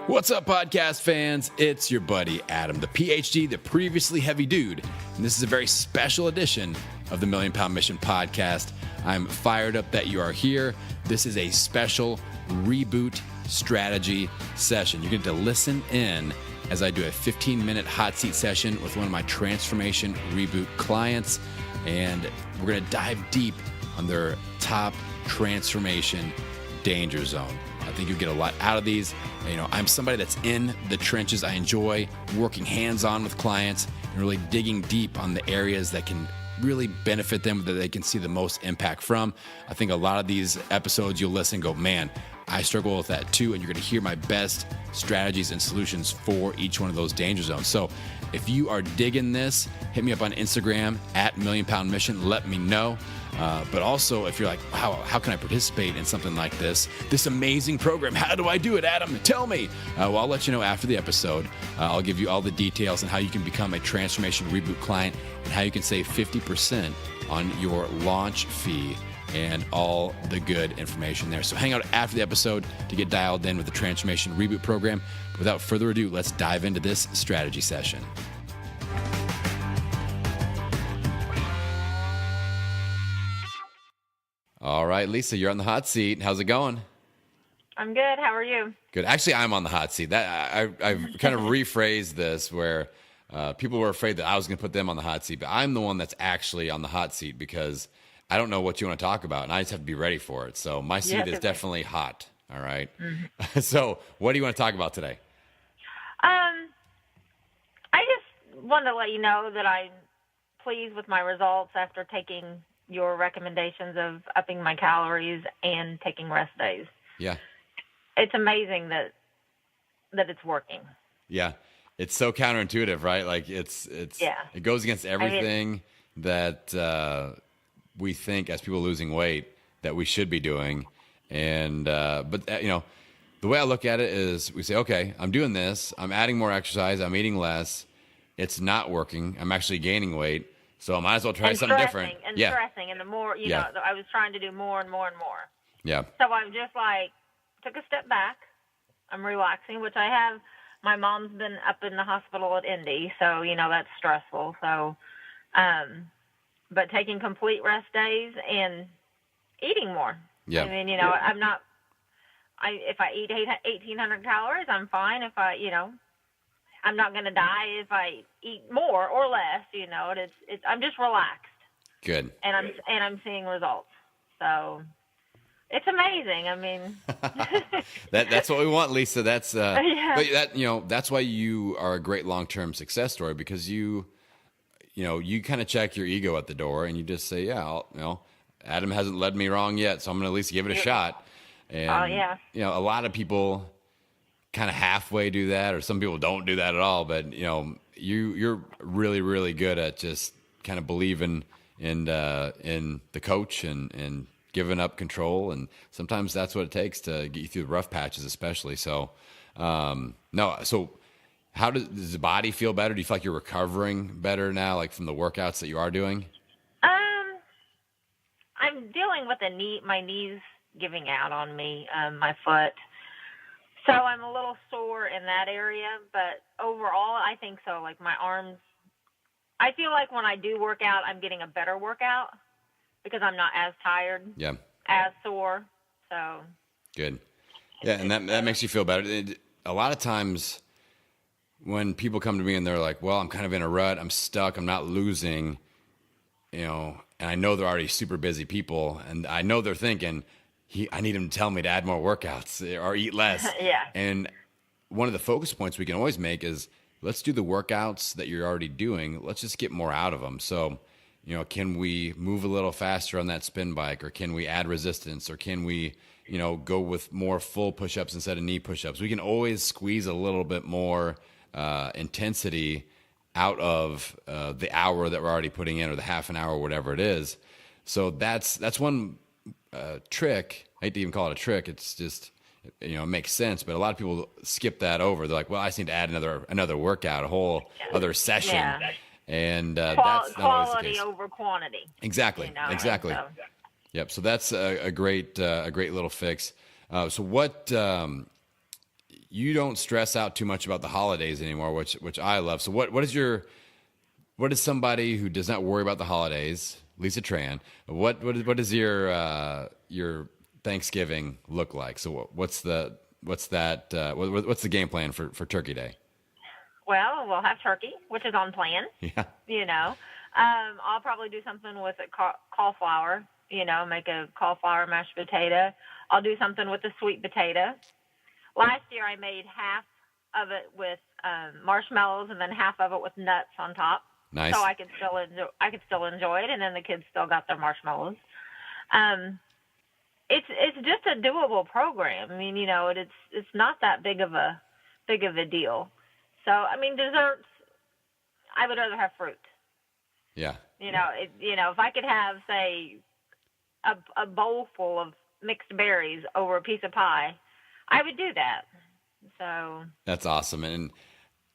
What's up, podcast fans? It's your buddy Adam, the PhD, the previously heavy dude, and this is a very special edition of the Million Pound Mission podcast. I'm fired up that you are here. This is a special reboot strategy session. You're going to listen in as I do a 15-minute hot seat session with one of my Transformation ReBoot clients, and we're going to dive deep on their top transformation danger zone. I think you'll get a lot out of these. You know, I'm somebody that's in the trenches. I enjoy working hands-on with clients and really digging deep on the areas that can really benefit them, that they can see the most impact from. I think a lot of these episodes you'll listen and go, man, I struggle with that too, and you're going to hear my best strategies and solutions for each one of those danger zones. So if you are digging this, hit me up on Instagram at Million Pound Mission. Let me know. But also, if you're like, wow, how can I participate in something like this amazing program? How do I do it, Adam? Tell me. Well, I'll let you know after the episode. I'll give you all the details on how you can become a Transformation ReBoot client and how you can save 50% on your launch fee and all the good information there. So hang out after the episode to get dialed in with the Transformation ReBoot program. But without further ado, let's dive into this strategy session. All right, Lisa, you're on the hot seat. How's it going? I'm good. How are you? Good. Actually, I'm on the hot seat. I've kind of rephrased this where people were afraid that I was going to put them on the hot seat, but I'm the one that's actually on the hot seat because I don't know what you want to talk about, and I just have to be ready for it. So my seat is definitely hot. All right. Mm-hmm. So what do you want to talk about today? I just wanted to let you know that I'm pleased with my results after taking your recommendations of upping my calories and taking rest days. Yeah. It's amazing that it's working. Yeah. It's so counterintuitive, right? Like it goes against everything that we think as people losing weight that we should be doing. And, but you know, the way I look at it is we say, okay, I'm doing this. I'm adding more exercise. I'm eating less. It's not working. I'm actually gaining weight. So I might as well try something different. And stressing. And the more, you know, I was trying to do more and more and more. Yeah. So I'm just took a step back. I'm relaxing, which I have. My mom's been up in the hospital at Indy. So, you know, that's stressful. So, but taking complete rest days and eating more. Yeah. I mean, you know, if I eat 1,800 calories, I'm fine. If I'm not going to die if I eat more or less, you know, I'm just relaxed. Good. And I'm seeing results. So it's amazing. I mean, that's what we want, Lisa. That's, but that's why you are a great long-term success story, because you kind of check your ego at the door and you just say, Adam hasn't led me wrong yet, so I'm going to at least give it a shot. And, a lot of people kind of halfway do that, or some people don't do that at all. But you're really, really good at just kind of believing in the coach and giving up control. And sometimes that's what it takes to get you through the rough patches, especially. So, So, how does the body feel better? Do you feel like you're recovering better now, like from the workouts that you are doing? I'm dealing with my knees giving out on me, my foot. So I'm a little sore in that area, but overall, I think so. Like my arms, I feel like when I do work out, I'm getting a better workout because I'm not as tired, as sore. So good. Yeah, and that makes you feel better. A lot of times when people come to me and they're like, well, I'm kind of in a rut, I'm stuck, I'm not losing, and I know they're already super busy people, and I know they're thinking, I need him to tell me to add more workouts or eat less. Yeah. And one of the focus points we can always make is let's do the workouts that you're already doing. Let's just get more out of them. So, can we move a little faster on that spin bike, or can we add resistance, or can we, go with more full push-ups instead of knee push-ups? We can always squeeze a little bit more intensity out of the hour that we're already putting in, or the half an hour, or whatever it is. So that's one trick. I hate to even call it a trick. It's just, it makes sense, but a lot of people skip that over. They're like, well, I just need to add another workout, a whole other session. Yeah. And that's not quality always the case. Over quantity. Exactly. Exactly. So. Yep. So that's a great little fix. So what, you don't stress out too much about the holidays anymore, which I love. So what is somebody who does not worry about the holidays, Lisa Tran, what does your Thanksgiving look like? So what's the game plan for Turkey Day? Well, we'll have turkey, which is on plan. Yeah. I'll probably do something with cauliflower, make a cauliflower mashed potato. I'll do something with the sweet potato. Last year I made half of it with marshmallows and then half of it with nuts on top. Nice. So I could still enjoy it, and then the kids still got their marshmallows. It's just a doable program. I mean, it's not that big of a deal. So, I mean, desserts, I would rather have fruit. Yeah. If I could have, say, a bowl full of mixed berries over a piece of pie, I would do that. So that's awesome. And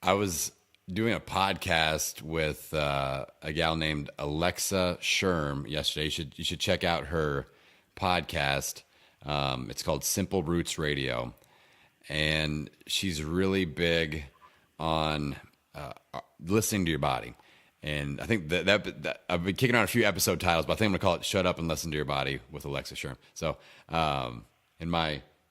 I was doing a podcast with a gal named Alexa Sherm yesterday. You should check out her podcast. It's called Simple Roots Radio, and she's really big on listening to your body. And I think that I've been kicking around a few episode titles, but I think I'm gonna call it "Shut Up and Listen to Your Body" with Alexa Sherm. So,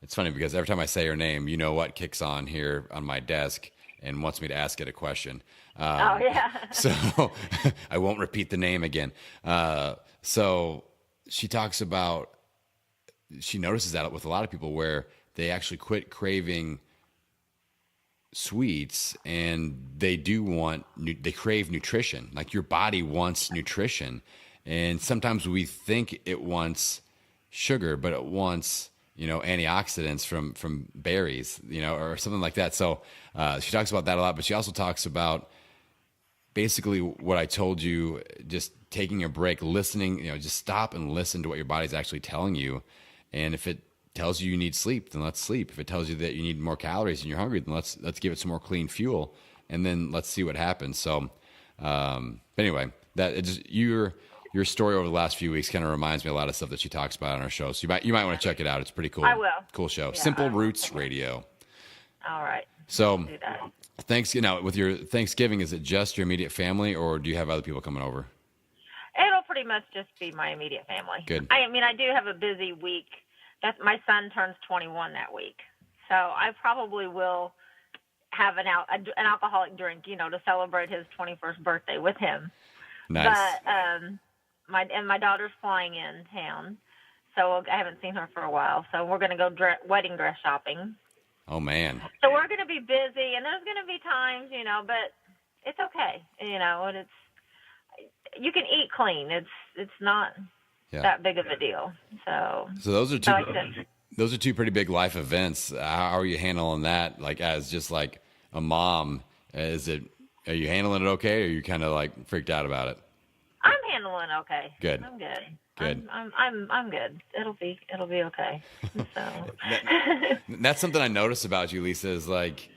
it's funny because every time I say her name, what kicks on here on my desk and wants me to ask it a question. Oh yeah. So I won't repeat the name again. So she talks about, she notices that with a lot of people where they actually quit craving sweets and they crave nutrition. Like your body wants nutrition, and sometimes we think it wants sugar, but it wants antioxidants from berries, or something like that. So she talks about that a lot, but she also talks about basically what I told you, just taking a break, listening, just stop and listen to what your body's actually telling you. And if it tells you need sleep, then let's sleep. If it tells you that you need more calories and you're hungry, then let's give it some more clean fuel, and then let's see what happens. So, anyway, your story over the last few weeks kind of reminds me a lot of stuff that she talks about on our show. So you might want to check it out. It's pretty cool. I will. Cool show. Yeah, Simple Roots Radio. All right. So, now with your Thanksgiving, is it just your immediate family, or do you have other people coming over? It'll pretty much just be my immediate family. Good. I do have a busy week. My son turns 21 that week, so I probably will have an alcoholic drink, to celebrate his 21st birthday with him. Nice. But my daughter's flying in town, so I haven't seen her for a while. So we're going to go wedding dress shopping. Oh man. So we're going to be busy, and there's going to be times, but it's okay, and you can eat clean. It's not that big of a deal. So those are two pretty big life events. How are you handling that? Like, as just like a mom, are you handling it okay, or are you kind of like freaked out about it? I'm handling okay. Good. I'm good. Good. I'm good. It'll be okay. So that's something I notice about you, Lisa, is like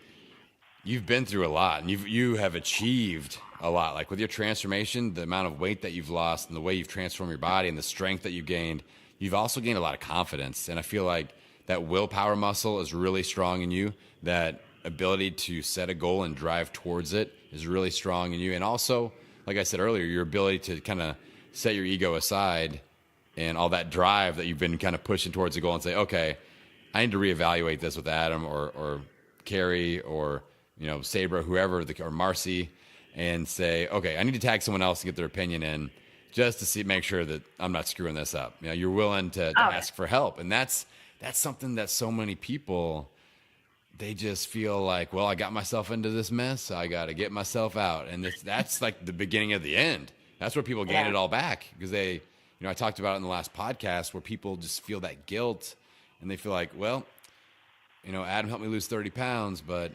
you've been through a lot, and you have achieved a lot. Like with your transformation, the amount of weight that you've lost and the way you've transformed your body and the strength that you've gained, you've also gained a lot of confidence. And I feel like that willpower muscle is really strong in you. That ability to set a goal and drive towards it is really strong in you. And also, like I said earlier, your ability to kind of set your ego aside and all that drive that you've been kind of pushing towards the goal and say, okay, I need to reevaluate this with Adam or Carrie or, Sabra, whoever, or Marcy, and say, okay, I need to tag someone else and get their opinion in just to make sure that I'm not screwing this up. You're willing to ask for help. And that's something that so many people, they just feel like, well, I got myself into this mess, so I got to get myself out. And that's like the beginning of the end. That's where people gain it all back, because I talked about it in the last podcast, where people just feel that guilt and they feel like, well, Adam helped me lose 30 pounds, but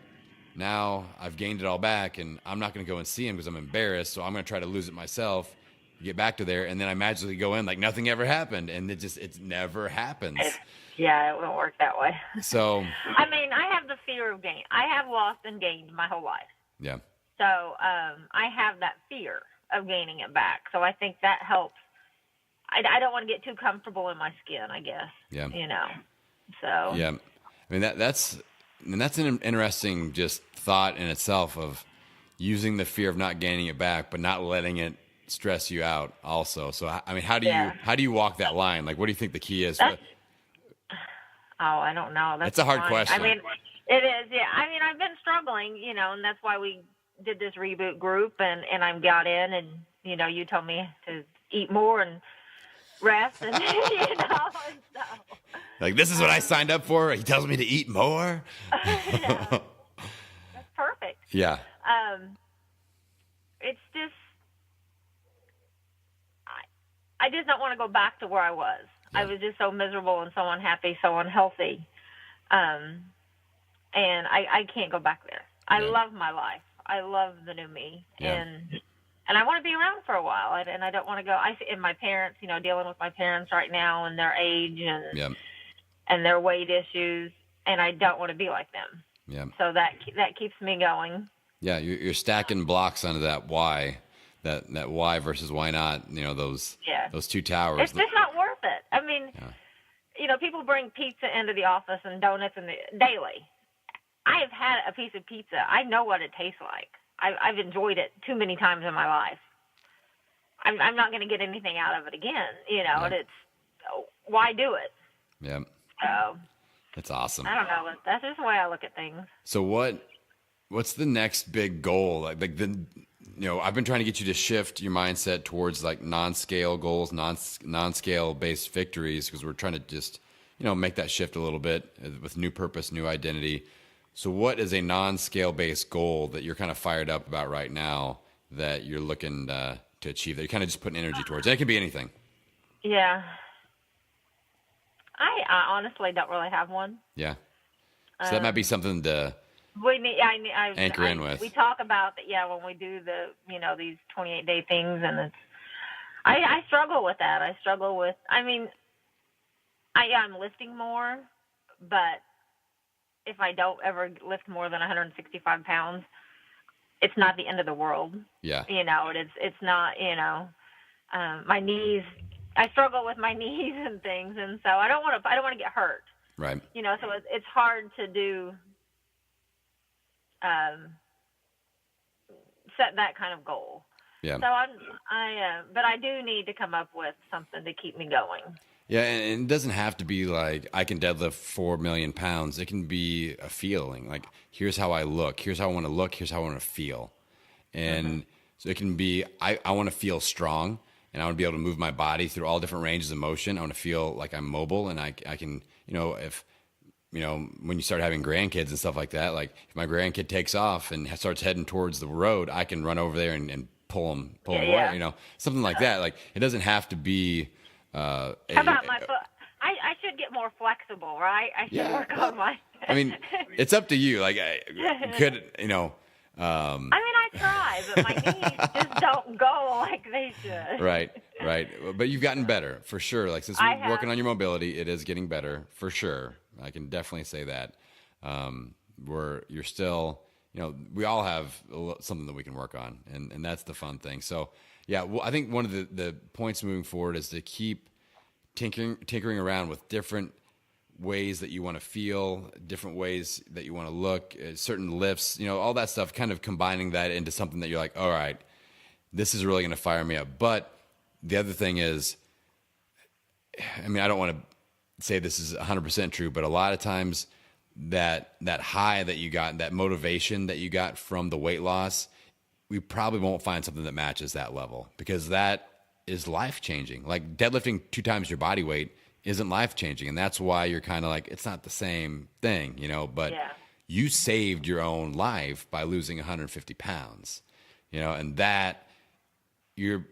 now I've gained it all back and I'm not going to go and see him because I'm embarrassed. So I'm going to try to lose it myself, get back to there. And then I magically go in like nothing ever happened. And it never happens. Yeah, it won't work that way. So, I have the fear of gain. I have lost and gained my whole life. Yeah. So I have that fear of gaining it back. So I think that helps. I don't want to get too comfortable in my skin, I guess. Yeah. So. Yeah. That's and that's an interesting just thought in itself of using the fear of not gaining it back, but not letting it stress you out also. So, I mean, how do you walk that line? Like, what do you think the key is? I don't know. That's a hard question. I mean, it is. Yeah. I mean, I've been struggling, and that's why we did this reboot group and I got in and, you told me to eat more and rest and, and stuff. Like, this is what I signed up for. He tells me to eat more. Yeah. That's perfect. Yeah. It's just, I just don't want to go back to where I was. Yeah. I was just so miserable and so unhappy, so unhealthy. And I can't go back there. I love my life. I love the new me. Yeah. And I want to be around for a while. And I don't want to go. And my parents, dealing with my parents right now and their age and their weight issues. And I don't want to be like them. Yeah. So that keeps me going. Yeah. You're stacking blocks onto that why, that why versus why not, those two towers. It's just not worth it. I mean, people bring pizza into the office and donuts daily. I have had a piece of pizza. I know what it tastes like. I've enjoyed it too many times in my life. I'm not going to get anything out of it again, and it's, why do it? Yeah. So. That's awesome. I don't know. That's just the way I look at things. So what's the next big goal? I've been trying to get you to shift your mindset towards like non-scale goals, non-scale based victories, because we're trying to just, make that shift a little bit with new purpose, new identity. So what is a non-scale based goal that you're kind of fired up about right now that you're looking to achieve, that you're kind of just putting energy towards? And it can be anything. Yeah. I honestly don't really have one. Yeah. So that might be something to anchor in with. We talk about that, when we do the, these 28-day things, and I struggle with that. I'm lifting more, but if I don't ever lift more than 165 pounds, it's not the end of the world. Yeah. It's not, my knees, I struggle with my knees and things. And so I don't want to get hurt. Right. So it's hard to do, set that kind of goal. Yeah. So but I do need to come up with something to keep me going. Yeah, and it doesn't have to be like I can deadlift 4 million pounds. It can be a feeling. Like, here's how I look. Here's how I want to look. Here's how I want to feel. And so it can be I want to feel strong, and I want to be able to move my body through all different ranges of motion. I want to feel like I'm mobile, and I can, if, when you start having grandkids and stuff like that, like if my grandkid takes off and starts heading towards the road, I can run over there and pull him away, something like that. Like, it doesn't have to be... How about my foot? I should get more flexible, right? I should work on my... I mean, it's up to you. Like, I try, but my knees just don't go like they should. Right. But you've gotten better, for sure. Like, since we're working on your mobility, it is getting better, for sure. I can definitely say that. You're still, we all have something that we can work on, and that's the fun thing. So, yeah, well, I think one of the points moving forward is to keep tinkering around with different ways that you want to feel, different ways that you want to look, certain lifts, all that stuff, kind of combining that into something that you're like, all right, this is really going to fire me up. But the other thing is, I mean, I don't want to say this is 100% true, but a lot of times that high that you got, that motivation that you got from the weight loss, we probably won't find something that matches that level, because that is life-changing. Like, deadlifting 2 times your body weight isn't life-changing, and that's why you're kind of like, it's not the same thing, but you saved your own life by losing 150 pounds, and that you're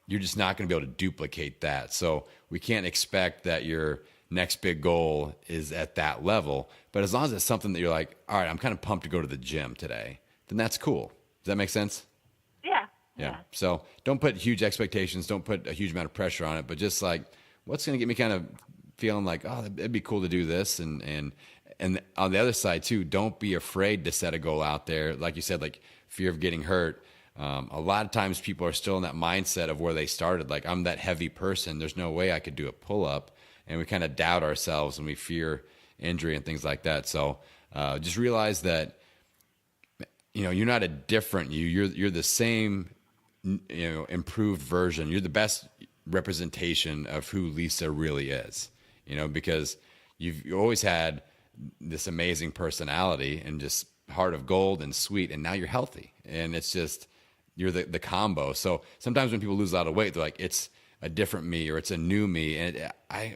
just not going to be able to duplicate that. So we can't expect that your next big goal is at that level, but as long as it's something that you're like, all right, I'm kind of pumped to go to the gym today, then that's cool. Does that make sense? Yeah. So don't put huge expectations. Don't put a huge amount of pressure on it, but just like, what's going to get me kind of feeling like, oh, it'd be cool to do this. And on the other side too, don't be afraid to set a goal out there. Like you said, like fear of getting hurt. A lot of times people are still in that mindset of where they started. Like, I'm that heavy person. There's no way I could do a pull-up. And we kind of doubt ourselves and we fear injury and things like that. So Just realize that, you're not a different you. You're the same, improved version. You're the best representation of who Lisa really is, because you've always had this amazing personality and just heart of gold and sweet, and now you're healthy, and it's just, you're the combo. So sometimes when people lose a lot of weight, they're like, it's a different me or it's a new me. And I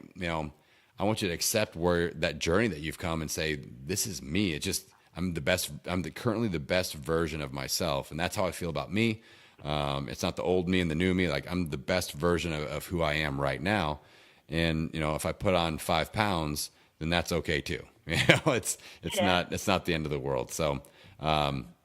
want you to accept where that journey that you've come and say, this is me. It's just, I'm the best. I'm currently the best version of myself. And that's how I feel about me. It's not the old me and the new me. Like, I'm the best version of who I am right now. And, if I put on 5 pounds, then that's okay too. It's not the end of the world. So,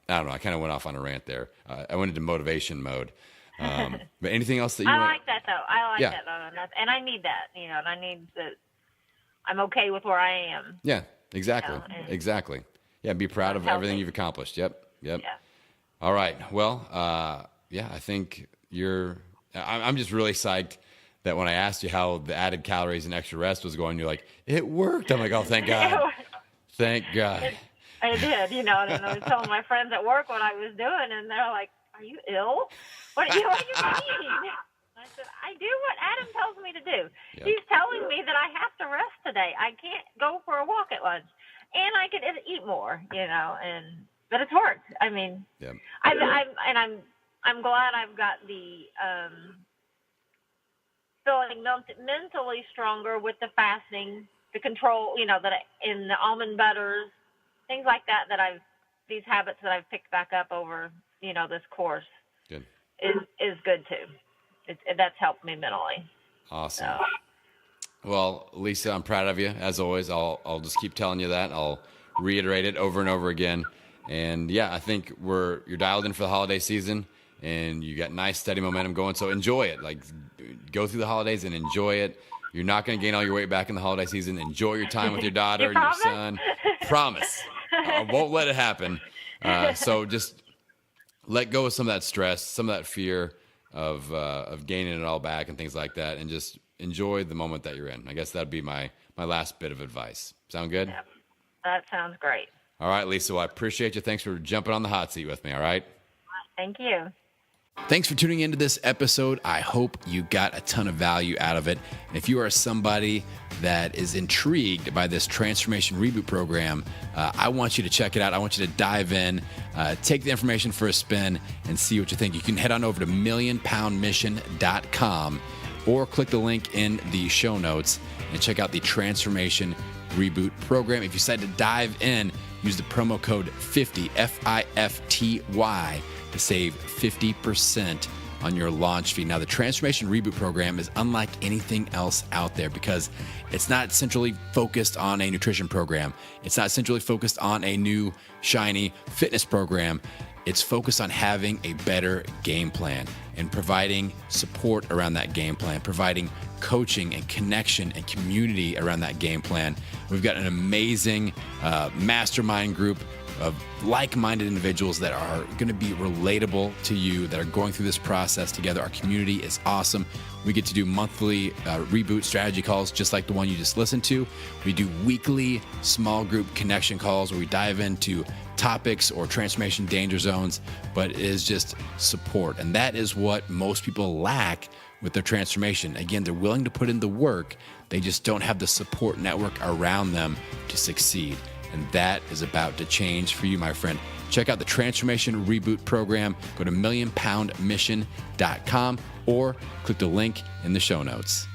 I don't know. I kind of went off on a rant there. I went into motivation mode. But anything else that you I want? like that though. I like that though. And I need that, and I need that. I'm okay with where I am. Yeah, exactly. Exactly. Yeah. Be proud of everything you've accomplished. Yep. Yeah. All right. Well, I think I'm just really psyched that when I asked you how the added calories and extra rest was going, you're like, it worked. I'm like, oh, thank God. Thank God. I did, and I was telling my friends at work what I was doing, and they're like, are you ill? What do you mean? I said, I do what Adam tells me to do. Yep. He's telling me that I have to rest today. I can't go for a walk at lunch, and I could eat more, but it's worked. I mean, yep. I'm glad I've got the feeling mentally stronger with the fasting, the control, that in the almond butters, things like that. These habits that I've picked back up over, this course. Good. Is good too. That's helped me mentally. Awesome. So. Well, Lisa, I'm proud of you as always. I'll just keep telling you that. I'll reiterate it over and over again. And yeah, I think you're dialed in for the holiday season, and you got nice steady momentum going. So enjoy it. Like, go through the holidays and enjoy it. You're not going to gain all your weight back in the holiday season. Enjoy your time with your daughter and your son. Promise. I won't let it happen. So just let go of some of that stress, some of that fear of gaining it all back and things like that, and just enjoy the moment that you're in. I guess that'd be my last bit of advice. Sound good? Yep. That sounds great. All right, Lisa. Well, I appreciate you. Thanks for jumping on the hot seat with me. All right. Thank you. Thanks for tuning into this episode. I hope you got a ton of value out of it. And if you are somebody that is intrigued by this Transformation ReBoot program, I want you to check it out. I want you to dive in, take the information for a spin, and see what you think. You can head on over to millionpoundmission.com or click the link in the show notes and check out the Transformation ReBoot program. If you decide to dive in, use the promo code 50, FIFTY, to save 50% on your launch fee. Now, the Transformation ReBoot program is unlike anything else out there because it's not centrally focused on a nutrition program. It's not centrally focused on a new, shiny fitness program. It's focused on having a better game plan and providing support around that game plan, providing coaching and connection and community around that game plan. We've got an amazing mastermind group of like-minded individuals that are going to be relatable to you, that are going through this process together. Our community is awesome. We get to do monthly ReBoot strategy calls, just like the one you just listened to. We do weekly small group connection calls where we dive into topics or transformation danger zones, but it is just support. And that is what most people lack with their transformation. Again, they're willing to put in the work. They just don't have the support network around them to succeed. And that is about to change for you, my friend. Check out the Transformation ReBoot program. Go to millionpoundmission.com or click the link in the show notes.